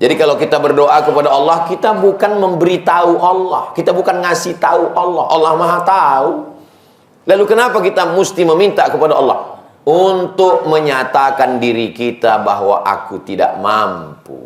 Jadi kalau kita berdoa kepada Allah, kita bukan memberitahu Allah, kita bukan ngasih tahu Allah. Allah Maha tahu. Lalu kenapa kita mesti meminta kepada Allah? Untuk menyatakan diri kita bahwa aku tidak mampu,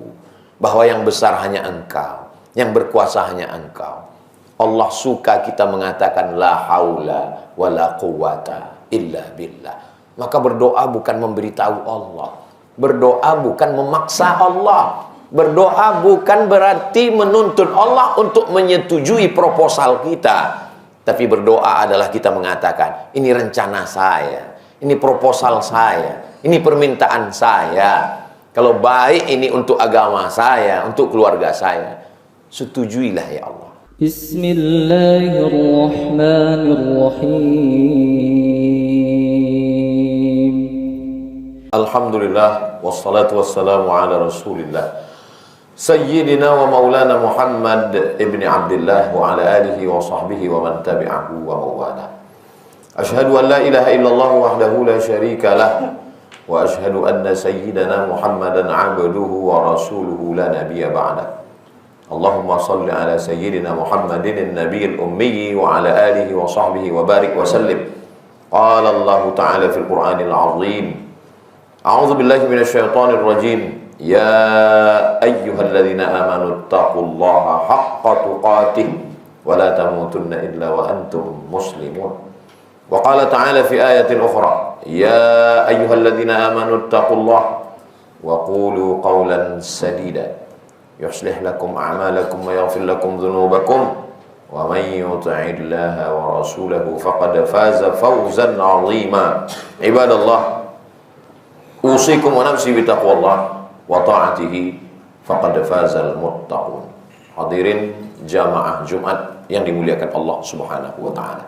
bahwa yang besar hanya Engkau, yang berkuasa hanya Engkau. Allah suka kita mengatakan la haula wala quwata illa billah. Maka berdoa bukan memberitahu Allah, berdoa bukan memaksa Allah. Berdoa bukan berarti menuntut Allah untuk menyetujui proposal kita. Tapi berdoa adalah kita mengatakan, ini rencana saya, ini proposal saya, ini permintaan saya. Kalau baik ini untuk agama saya, untuk keluarga saya, setujuilah ya Allah. Bismillahirrahmanirrahim. Alhamdulillah, wassalatu wassalamu ala rasulillah Sayyidina wa maulana Muhammad ibn Abdullah wa ala alihi wa sahbihi wa man tabi'ahu wa mawala. Ashhadu an la ilaha illallah wahdahu la syarika lah wa ashhadu anna sayyidana Muhammadan abduhu wa rasuluhu la nabiyya ba'dah. Allahumma salli ala sayyidina Muhammadin an-nabiyil ummi wa ala alihi wa sahbihi wa barik wa sallim. Qala Allah ta'ala fil Qur'anil 'azim. A'udzu billahi minasy syaithanir rajim. Ya ayyuhalladzina amanu taqullaha haqqa tuqatih wa la tamutunna illa wa antum muslimun. Wa qala ta'ala fi ayatin ukhra, ya ayyuhalladzina amanu taqullaha wa qulu qawlan sadida yuslih lakum a'malakum wa yaghfir lakum dhunubakum wa man yuti'illaha wa rasulahu faqad faza fawzan 'azima. Ibadallah, usikum wa nafsi bi taqwallah wa ta'atihi faqad fazal muttaqun. Hadirin jamaah Jumat yang dimuliakan Allah Subhanahu wa taala.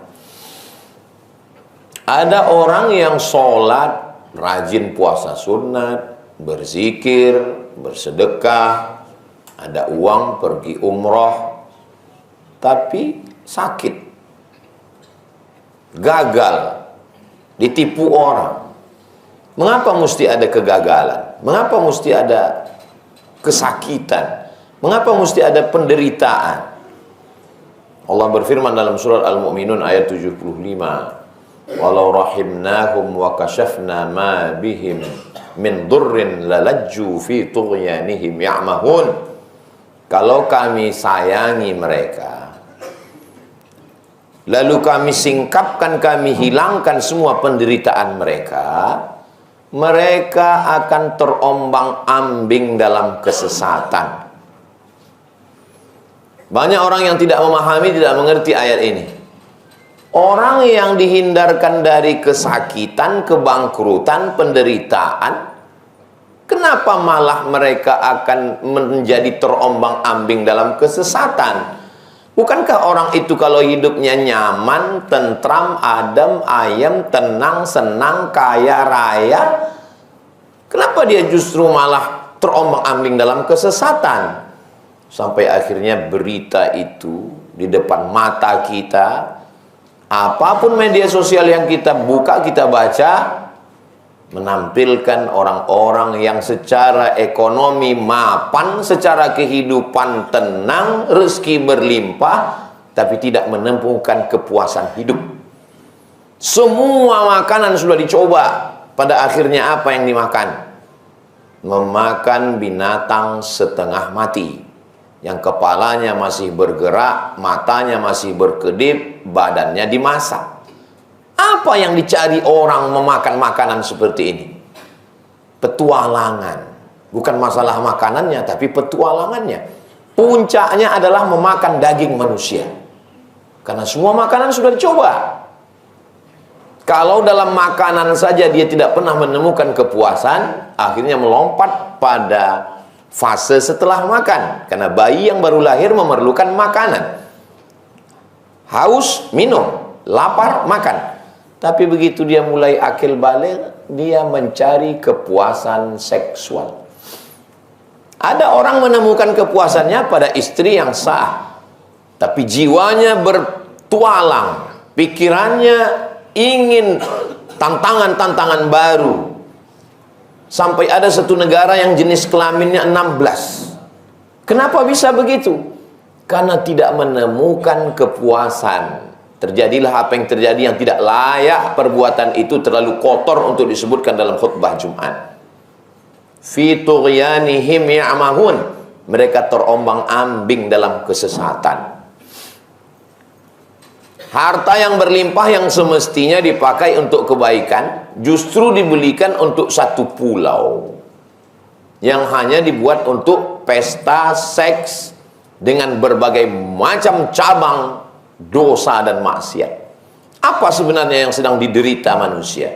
Ada orang yang sholat, rajin puasa sunat, berzikir, bersedekah, ada uang pergi umroh, tapi sakit, gagal, ditipu orang. Mengapa mesti ada kegagalan? Mengapa mesti ada kesakitan? Mengapa mesti ada penderitaan? Allah berfirman dalam surat Al-Mu'minun ayat 75, walau rahimnahum wa kashafna ma bihim min durrin lalajju fi tughyanihim ya'mahun. Kalau kami sayangi mereka, lalu kami singkapkan, kami hilangkan semua penderitaan mereka, mereka akan terombang-ambing dalam kesesatan. Banyak orang yang tidak memahami, tidak mengerti ayat ini. Orang yang dihindarkan dari kesakitan, kebangkrutan, penderitaan, kenapa malah mereka akan menjadi terombang-ambing dalam kesesatan? Bukankah orang itu kalau hidupnya nyaman, tentram, adem, ayem, tenang, senang, kaya, raya, kenapa dia justru malah terombang-ambing dalam kesesatan? Sampai akhirnya berita itu di depan mata kita, apapun media sosial yang kita buka, kita baca, menampilkan orang-orang yang secara ekonomi mapan, secara kehidupan tenang, rezeki berlimpah, tapi tidak menemukan kepuasan hidup. Semua makanan sudah dicoba, pada akhirnya apa yang dimakan? Memakan binatang setengah mati, yang kepalanya masih bergerak, matanya masih berkedip, badannya dimasak. Apa yang dicari orang memakan makanan seperti ini? Petualangan. Bukan masalah makanannya, tapi petualangannya. Puncaknya adalah memakan daging manusia. Karena semua makanan sudah dicoba. Kalau dalam makanan saja dia tidak pernah menemukan kepuasan, akhirnya melompat pada fase setelah makan. Karena bayi yang baru lahir memerlukan makanan. Haus, minum. Lapar, makan. Tapi begitu dia mulai akil balik, dia mencari kepuasan seksual. Ada orang menemukan kepuasannya pada istri yang sah, tapi jiwanya bertualang, pikirannya ingin tantangan-tantangan baru. Sampai ada satu negara yang jenis kelaminnya 16. Kenapa bisa begitu? Karena tidak menemukan kepuasan. Terjadilah apa yang terjadi yang tidak layak. Perbuatan itu terlalu kotor untuk disebutkan dalam khutbah Jumat. Fi tughyanihim ya'mahun. Mereka terombang-ambing dalam kesesatan. Harta yang berlimpah yang semestinya dipakai untuk kebaikan justru dibelikan untuk satu pulau yang hanya dibuat untuk pesta seks dengan berbagai macam cabang dosa dan maksiat. Apa sebenarnya yang sedang diderita manusia?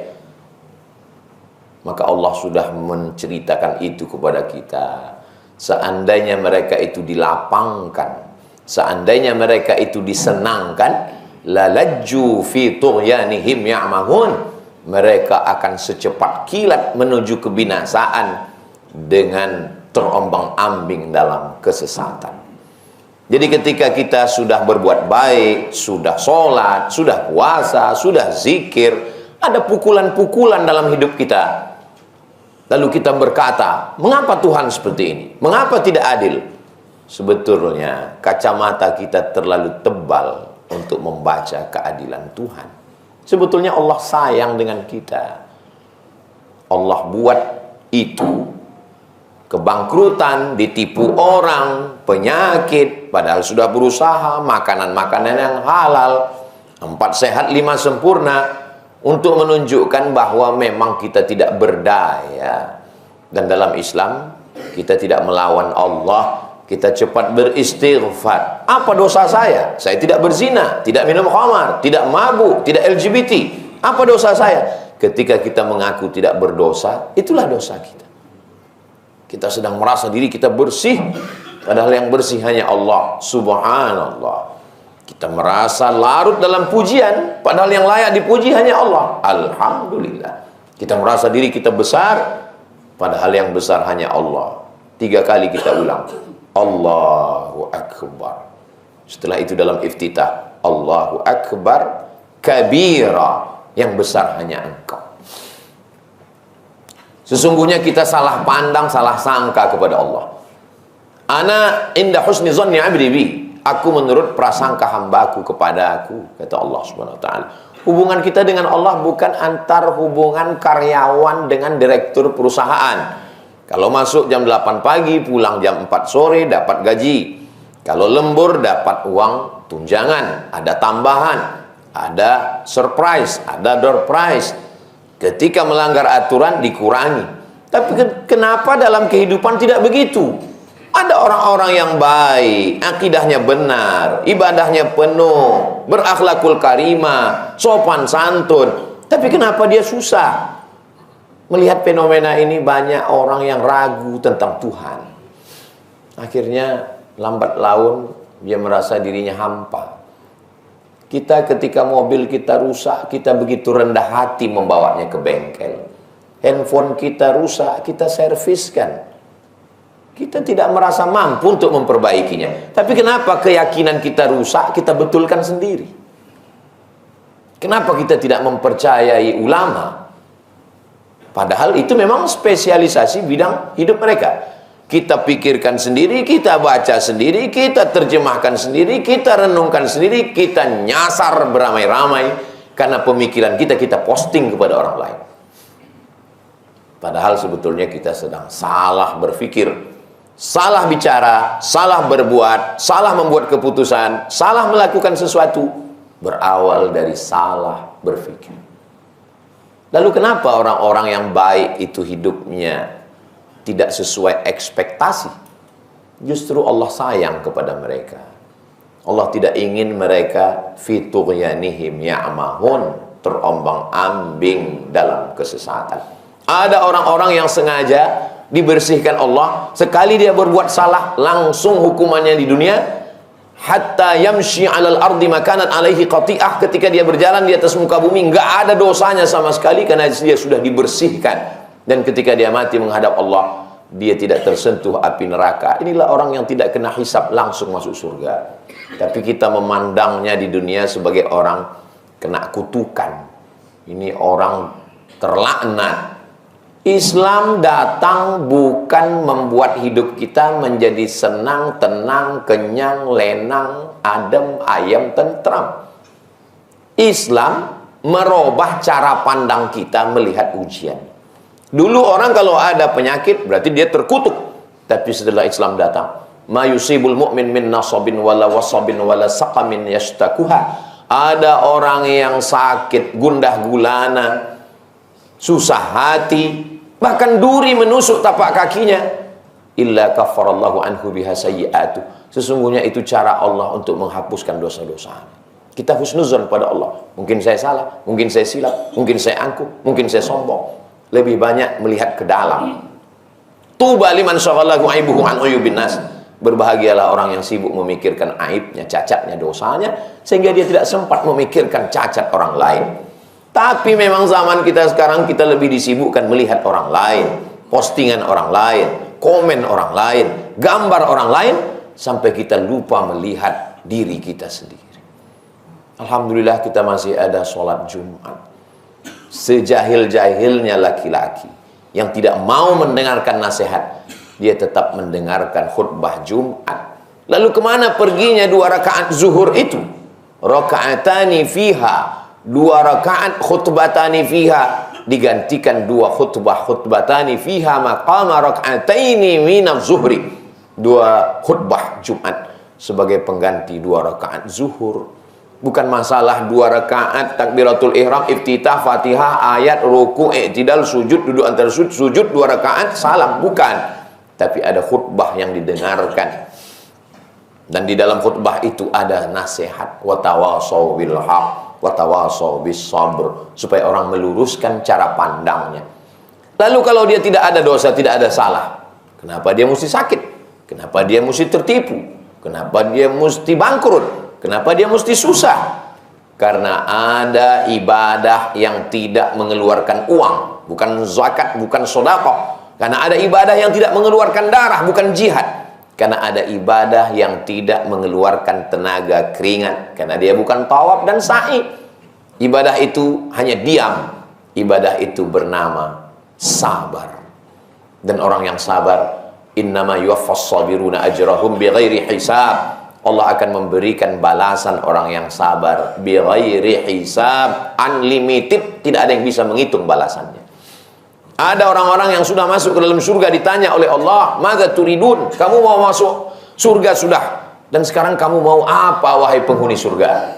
Maka Allah sudah menceritakan itu kepada kita. Seandainya mereka itu dilapangkan, seandainya mereka itu disenangkan, lalajju fi tughyanihim ya'mahun, mereka akan secepat kilat menuju kebinasaan dengan terombang-ambing dalam kesesatan. Jadi ketika kita sudah berbuat baik, sudah sholat, sudah puasa, sudah zikir, ada pukulan-pukulan dalam hidup kita. Lalu kita berkata, mengapa Tuhan seperti ini? Mengapa tidak adil? Sebetulnya kacamata kita terlalu tebal untuk membaca keadilan Tuhan. Sebetulnya Allah sayang dengan kita. Allah buat itu, kebangkrutan, ditipu orang, penyakit, padahal sudah berusaha, makanan-makanan yang halal, 4 sehat 5 sempurna, untuk menunjukkan bahwa memang kita tidak berdaya. Dan dalam Islam, kita tidak melawan Allah, kita cepat beristighfar. Apa dosa saya? Saya tidak berzina, tidak minum khamar, tidak mabuk, tidak LGBT. Apa dosa saya? Ketika kita mengaku tidak berdosa, itulah dosa kita. Kita sedang merasa diri kita bersih, padahal yang bersih hanya Allah Subhanallah. Kita merasa larut dalam pujian, padahal yang layak dipuji hanya Allah. Alhamdulillah. Kita merasa diri kita besar, padahal yang besar hanya Allah. 3 kali kita ulang, Allahu Akbar. Setelah itu dalam iftitah, Allahu Akbar kabira, yang besar hanya Engkau. Sesungguhnya kita salah pandang, salah sangka kepada Allah. Ana inda husni zanni abdi bi. Aku menurut prasangka hambaku kepada aku, kata Allah Subhanahu wa taala. Hubungan kita dengan Allah bukan antar hubungan karyawan dengan direktur perusahaan. Kalau masuk jam 8 pagi, pulang jam 4 sore, dapat gaji. Kalau lembur, dapat uang tunjangan, ada tambahan, ada surprise, ada door prize. Ketika melanggar aturan, dikurangi. Tapi kenapa dalam kehidupan tidak begitu? Ada orang-orang yang baik, akidahnya benar, ibadahnya penuh, berakhlakul karimah, sopan santun. Tapi kenapa dia susah? Melihat fenomena ini, banyak orang yang ragu tentang Tuhan. Akhirnya lambat laun dia merasa dirinya hampa. Kita ketika mobil kita rusak, kita begitu rendah hati membawanya ke bengkel. Handphone kita rusak, kita serviskan. Kita tidak merasa mampu untuk memperbaikinya. Tapi kenapa keyakinan kita rusak, kita betulkan sendiri? Kenapa kita tidak mempercayai ulama? Padahal itu memang spesialisasi bidang hidup mereka. Kita pikirkan sendiri, kita baca sendiri, kita terjemahkan sendiri, kita renungkan sendiri, kita nyasar beramai-ramai. Karena pemikiran kita posting kepada orang lain. Padahal sebetulnya kita sedang salah berpikir, salah bicara, salah berbuat, salah membuat keputusan, salah melakukan sesuatu, berawal dari salah berpikir. Lalu kenapa orang-orang yang baik itu hidupnya tidak sesuai ekspektasi? Justru Allah sayang kepada mereka. Allah tidak ingin mereka fi tughyanihim ya'mahun, terombang-ambing dalam kesesatan. Ada orang-orang yang sengaja dibersihkan Allah, sekali dia berbuat salah langsung hukumannya di dunia, hatta yamshi 'alal ardi makanan alaihi qati'ah, ketika dia berjalan di atas muka bumi enggak ada dosanya sama sekali karena dia sudah dibersihkan, dan ketika dia mati menghadap Allah dia tidak tersentuh api neraka. Inilah orang yang tidak kena hisab langsung masuk surga. Tapi kita memandangnya di dunia sebagai orang kena kutukan, ini orang terlaknat. Islam datang bukan membuat hidup kita menjadi senang, tenang, kenyang, lenang, adem, ayem, tentram. Islam merubah cara pandang kita melihat ujian. Dulu orang kalau ada penyakit berarti dia terkutuk. Tapi setelah Islam datang, ma yusibul mu'min min nasabin wala wasabin wala saqamin yashtakuha. Ada orang yang sakit, gundah gulana, susah hati, bahkan duri menusuk tapak kakinya, illa kafarallahu anhu biha sayyi'atu. Sesungguhnya itu cara Allah untuk menghapuskan dosa-dosanya. Kita husnuzon pada Allah. Mungkin saya salah, mungkin saya silap, mungkin saya angkuh, mungkin saya sombong. Lebih banyak melihat ke dalam. Tuba liman syaghalahu aibuhu an uyubin nas. Berbahagialah orang yang sibuk memikirkan aibnya, cacatnya, dosanya, sehingga dia tidak sempat memikirkan cacat orang lain. Tapi memang zaman kita sekarang, kita lebih disibukkan melihat orang lain, postingan orang lain, komen orang lain, gambar orang lain, sampai kita lupa melihat diri kita sendiri. Alhamdulillah kita masih ada sholat Jumat. Sejahil-jahilnya laki-laki yang tidak mau mendengarkan nasihat, dia tetap mendengarkan khutbah Jumat. Lalu kemana perginya 2 rakaat zuhur itu? Rakaatani fiha, 2 rakaat khutbatani fiha, digantikan 2 khutbah khutbatani fiha maqama rakaataini minaz zuhri. 2 khutbah Jumat sebagai pengganti 2 rakaat zuhur. Bukan masalah 2 rakaat takbiratul ihram, iftitah, fatihah, ayat, ruku, i'tidal, sujud, duduk antara sujud, 2 rakaat, salam. Bukan. Tapi ada khutbah yang didengarkan. Dan di dalam khutbah itu ada nasihat. Watawasau bil haq, watawasau bis sabr. Supaya orang meluruskan cara pandangnya. Lalu kalau dia tidak ada dosa, tidak ada salah, kenapa dia mesti sakit? Kenapa dia mesti tertipu? Kenapa dia mesti bangkrut? Kenapa dia mesti susah? Karena ada ibadah yang tidak mengeluarkan uang. Bukan zakat, bukan sedekah. Karena ada ibadah yang tidak mengeluarkan darah, bukan jihad. Karena ada ibadah yang tidak mengeluarkan tenaga keringat. Karena dia bukan tawaf dan sa'i. Ibadah itu hanya diam. Ibadah itu bernama sabar. Dan orang yang sabar, innama yuwaffas sabiruna ajrahum bighairi hisab. Allah akan memberikan balasan orang yang sabar bighairi hisab, unlimited, tidak ada yang bisa menghitung balasannya. Ada orang-orang yang sudah masuk ke dalam surga ditanya oleh Allah, "Madza turidun?" Kamu mau masuk surga sudah, dan sekarang kamu mau apa wahai penghuni surga?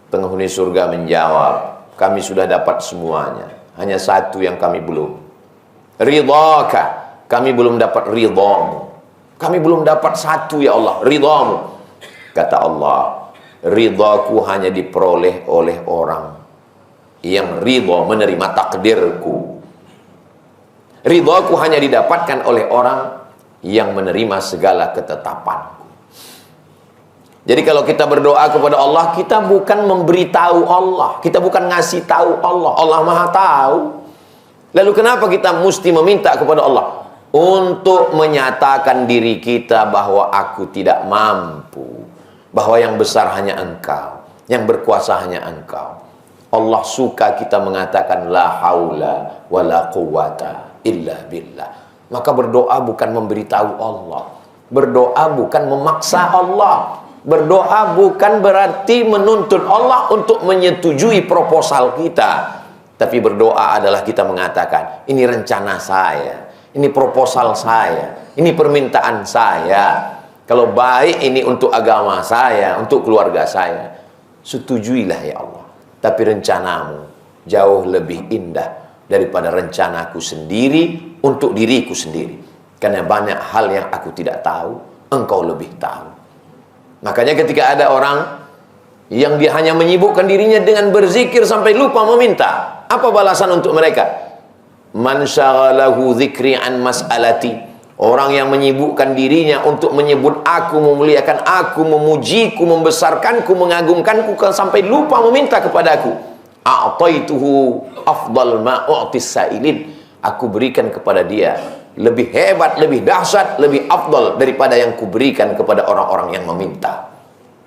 Penghuni surga menjawab, "Kami sudah dapat semuanya, hanya satu yang kami belum. Ridhaka, kami belum dapat ridhamu. Kami belum dapat satu ya Allah, ridhamu." Kata Allah, "Ridhaku hanya diperoleh oleh orang yang ridha menerima takdirku. Ridhaku hanya didapatkan oleh orang yang menerima segala ketetapanku." Jadi kalau kita berdoa kepada Allah, kita bukan memberitahu Allah, kita bukan ngasih tahu Allah. Allah Maha tahu. Lalu kenapa kita mesti meminta kepada Allah? Untuk menyatakan diri kita bahwa aku tidak mampu, bahwa yang besar hanya Engkau, yang berkuasa hanya Engkau. Allah suka kita mengatakan la haula wala quwata illa billah. Maka berdoa bukan memberitahu Allah, berdoa bukan memaksa Allah, berdoa bukan berarti menuntut Allah untuk menyetujui proposal kita. Tapi berdoa adalah kita mengatakan, ini rencana saya, ini proposal saya, ini permintaan saya. Kalau baik ini untuk agama saya, untuk keluarga saya, setujuilah ya Allah. Tapi rencanamu jauh lebih indah daripada rencanaku sendiri untuk diriku sendiri. Karena banyak hal yang aku tidak tahu, Engkau lebih tahu. Makanya ketika ada orang yang dia hanya menyibukkan dirinya dengan berzikir sampai lupa meminta, apa balasan untuk mereka? Man syaghalahu dzikri an mas'alati. Orang yang menyibukkan dirinya untuk menyebut aku, memuliakan aku, memujiku, membesarkanku, mengagungkanku sampai lupa meminta kepadaku. A'taituhu afdal ma u'tis sa'ilin. Aku berikan kepada dia lebih hebat, lebih dahsyat, lebih afdal daripada yang kuberikan kepada orang-orang yang meminta.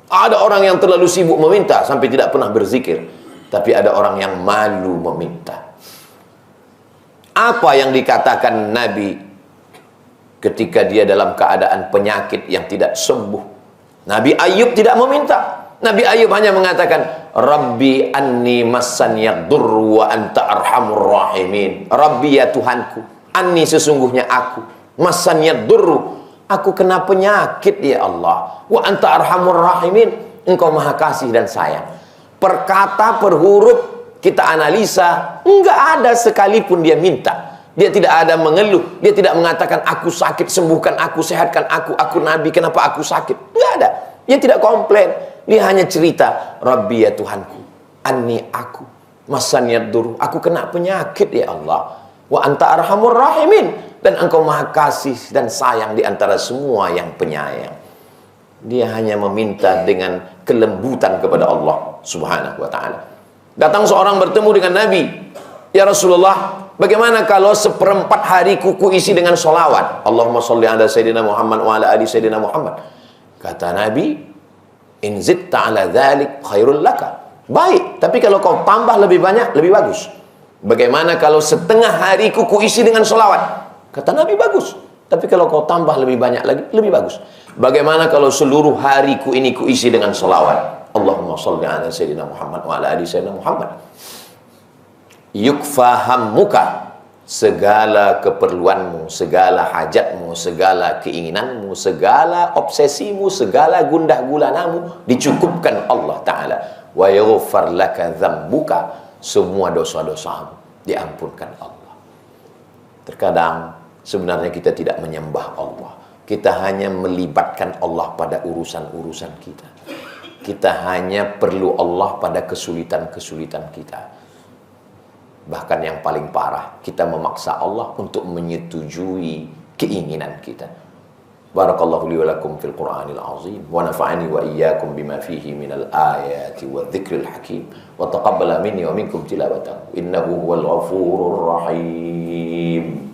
Ada orang yang terlalu sibuk meminta sampai tidak pernah berzikir. Tapi ada orang yang malu meminta. Apa yang dikatakan Nabi ketika dia dalam keadaan penyakit yang tidak sembuh? Nabi Ayub tidak meminta. Nabi Ayub hanya mengatakan, Rabbi anni massaniyad durru wa anta arhamur rahimin. Rabbi, ya Tuhanku, anni sesungguhnya aku, massaniyad durru, aku kena penyakit ya Allah, wa anta arhamur rahimin, engkau maha kasih dan sayang. Per kata, per huruf kita analisa, enggak ada sekalipun dia minta. Dia tidak ada mengeluh, dia tidak mengatakan aku sakit, sembuhkan aku, sehatkan aku Nabi, kenapa aku sakit? Enggak ada. Dia tidak komplain. Dia hanya cerita, Rabbi, ya Tuhanku, anni aku, massaniyad dur, aku kena penyakit ya Allah, wa anta arhamur rahimin, dan engkau maha kasih dan sayang di antara semua yang penyayang. Dia hanya meminta dengan kelembutan kepada Allah subhanahu wa ta'ala. Datang seorang bertemu dengan Nabi, ya Rasulullah, bagaimana kalau seperempat hariku kuisi dengan sholawat, Allahumma sholli ala Sayyidina Muhammad wa ala ali Sayyidina Muhammad. Kata Nabi, in zitta ala dhalik khairul laka. Baik, tapi kalau kau tambah lebih banyak, lebih bagus. Bagaimana kalau setengah hariku kuisi dengan sholawat? Kata Nabi, bagus. Tapi kalau kau tambah lebih banyak lagi, lebih bagus. Bagaimana kalau seluruh hariku ini kuisi dengan sholawat? Allahumma sholli ala Sayyidina Muhammad wa ala ali Sayyidina Muhammad. Yukfa hammuka, segala keperluanmu, segala hajatmu, segala keinginanmu, segala obsesimu, segala gundah gulanamu dicukupkan Allah Ta'ala. Wa yaghfar laka dzambuka, semua dosa-dosamu diampunkan Allah. Terkadang sebenarnya kita tidak menyembah Allah, kita hanya melibatkan Allah pada urusan-urusan kita. Kita hanya perlu Allah pada kesulitan-kesulitan kita. Bahkan yang paling parah, kita memaksa Allah untuk menyetujui keinginan kita. Barakallahu li wa lakum fil Qur'anil azim wa nafa'ani wa iyyakum bima fihi minal ayati wa dzikril hakim wa taqabbala minni wa minkum tilawatahu innahu huwal ghafurur rahim.